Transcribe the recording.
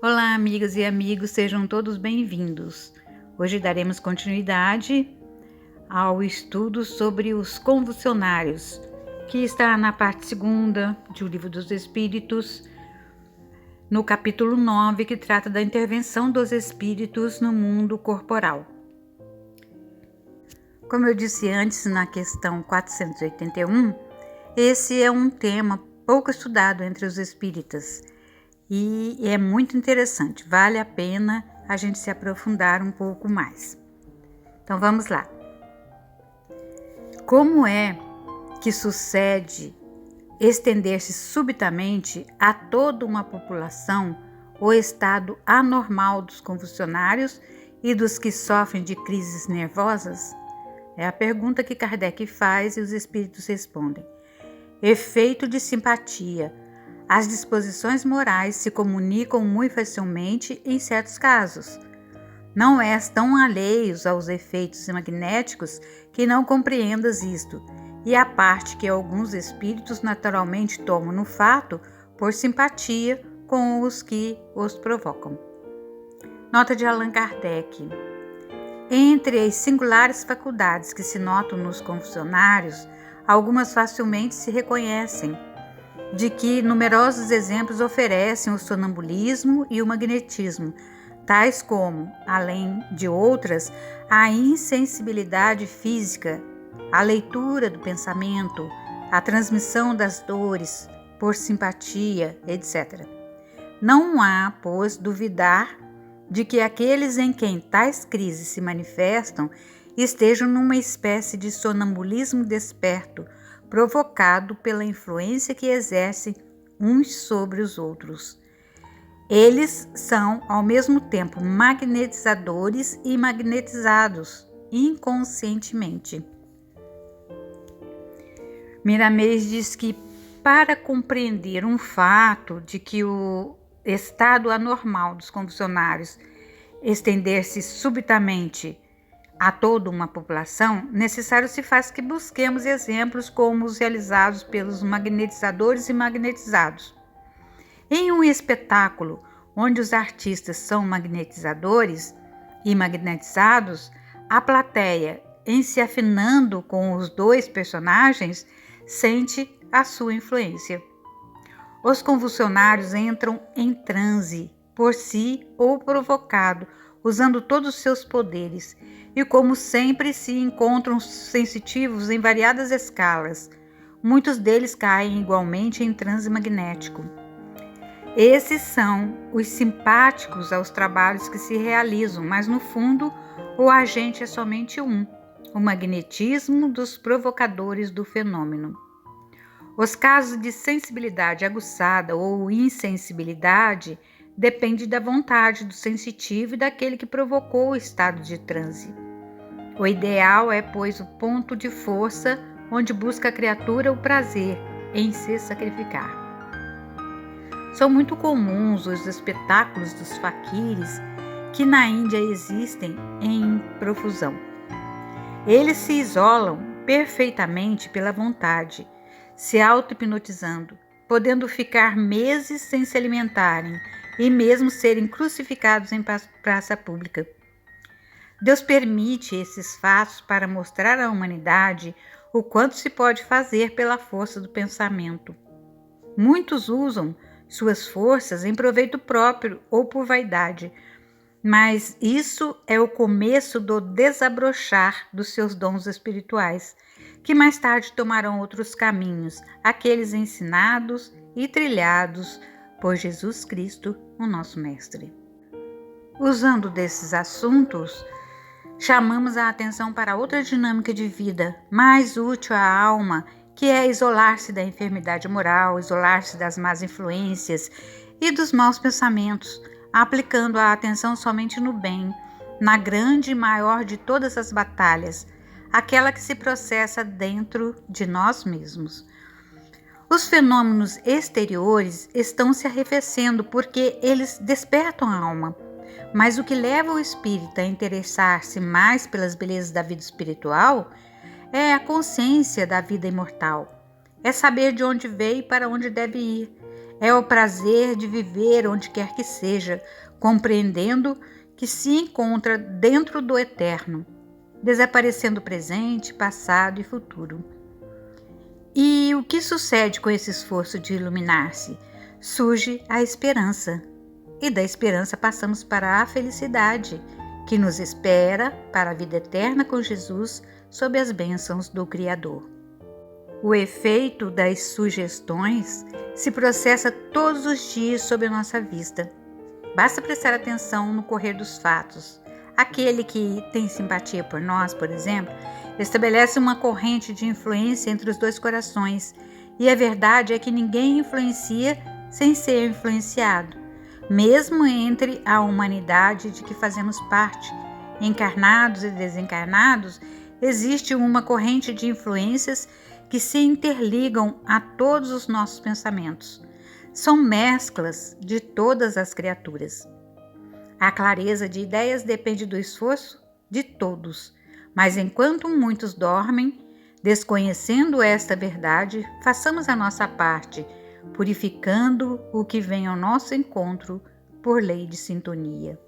Olá, amigas e amigos, sejam todos bem-vindos. Hoje daremos continuidade ao estudo sobre os convulsionários, que está na parte 2ª do Livro dos Espíritos, no capítulo 9, que trata da intervenção dos espíritos no mundo corporal. Como eu disse antes, na questão 481, esse é um tema pouco estudado entre os espíritas e é muito interessante, vale a pena a gente se aprofundar um pouco mais. Então vamos lá. Como é que sucede estender-se subitamente a toda uma população o estado anormal dos convulsionários e dos que sofrem de crises nervosas? É a pergunta que Kardec faz e os espíritos respondem. Efeito de simpatia. As disposições morais se comunicam muito facilmente em certos casos. Não és tão alheios aos efeitos magnéticos que não compreendas isto, e a parte que alguns espíritos naturalmente tomam no fato por simpatia com os que os provocam. Nota de Allan Kardec. Entre as singulares faculdades que se notam nos convulsionários, algumas facilmente se reconhecem, de que numerosos exemplos oferecem o sonambulismo e o magnetismo, tais como, além de outras, a insensibilidade física, a leitura do pensamento, a transmissão das dores por simpatia, etc. Não há, pois, duvidar de que aqueles em quem tais crises se manifestam estejam numa espécie de sonambulismo desperto, provocado pela influência que exercem uns sobre os outros. Eles são, ao mesmo tempo, magnetizadores e magnetizados inconscientemente. Miramês diz que, para compreender um fato de que o estado anormal dos convulsionários estender-se subitamente a toda uma população, necessário se faz que busquemos exemplos como os realizados pelos magnetizadores e magnetizados. Em um espetáculo onde os artistas são magnetizadores e magnetizados, a plateia, em se afinando com os dois personagens, sente a sua influência. Os convulsionários entram em transe, por si ou provocado, usando todos os seus poderes, e como sempre se encontram sensitivos em variadas escalas. Muitos deles caem igualmente em transe magnético. Esses são os simpáticos aos trabalhos que se realizam, mas no fundo o agente é somente um, o magnetismo dos provocadores do fenômeno. Os casos de sensibilidade aguçada ou insensibilidade depende da vontade do sensitivo e daquele que provocou o estado de transe. O ideal é, pois, o ponto de força onde busca a criatura o prazer em se sacrificar. São muito comuns os espetáculos dos faquires que na Índia existem em profusão. Eles se isolam perfeitamente pela vontade, se auto-hipnotizando, podendo ficar meses sem se alimentarem e mesmo serem crucificados em praça pública. Deus permite esses fatos para mostrar à humanidade o quanto se pode fazer pela força do pensamento. Muitos usam suas forças em proveito próprio ou por vaidade, mas isso é o começo do desabrochar dos seus dons espirituais, que mais tarde tomarão outros caminhos, aqueles ensinados e trilhados por Jesus Cristo, o nosso Mestre. Usando desses assuntos, chamamos a atenção para outra dinâmica de vida, mais útil à alma, que é isolar-se da enfermidade moral, isolar-se das más influências e dos maus pensamentos, aplicando a atenção somente no bem, na grande e maior de todas as batalhas, aquela que se processa dentro de nós mesmos. Os fenômenos exteriores estão se arrefecendo porque eles despertam a alma, mas o que leva o espírito a interessar-se mais pelas belezas da vida espiritual é a consciência da vida imortal. É saber de onde veio e para onde deve ir. É o prazer de viver onde quer que seja, compreendendo que se encontra dentro do eterno, desaparecendo presente, passado e futuro. E o que sucede com esse esforço de iluminar-se? Surge a esperança, e da esperança passamos para a felicidade, que nos espera para a vida eterna com Jesus sob as bênçãos do Criador. O efeito das sugestões se processa todos os dias sob a nossa vista. Basta prestar atenção no correr dos fatos. Aquele que tem simpatia por nós, por exemplo, estabelece uma corrente de influência entre os dois corações, e a verdade é que ninguém influencia sem ser influenciado. Mesmo entre a humanidade de que fazemos parte, encarnados e desencarnados, existe uma corrente de influências que se interligam a todos os nossos pensamentos. São mesclas de todas as criaturas. A clareza de ideias depende do esforço de todos, mas enquanto muitos dormem, desconhecendo esta verdade, façamos a nossa parte, purificando o que vem ao nosso encontro por lei de sintonia.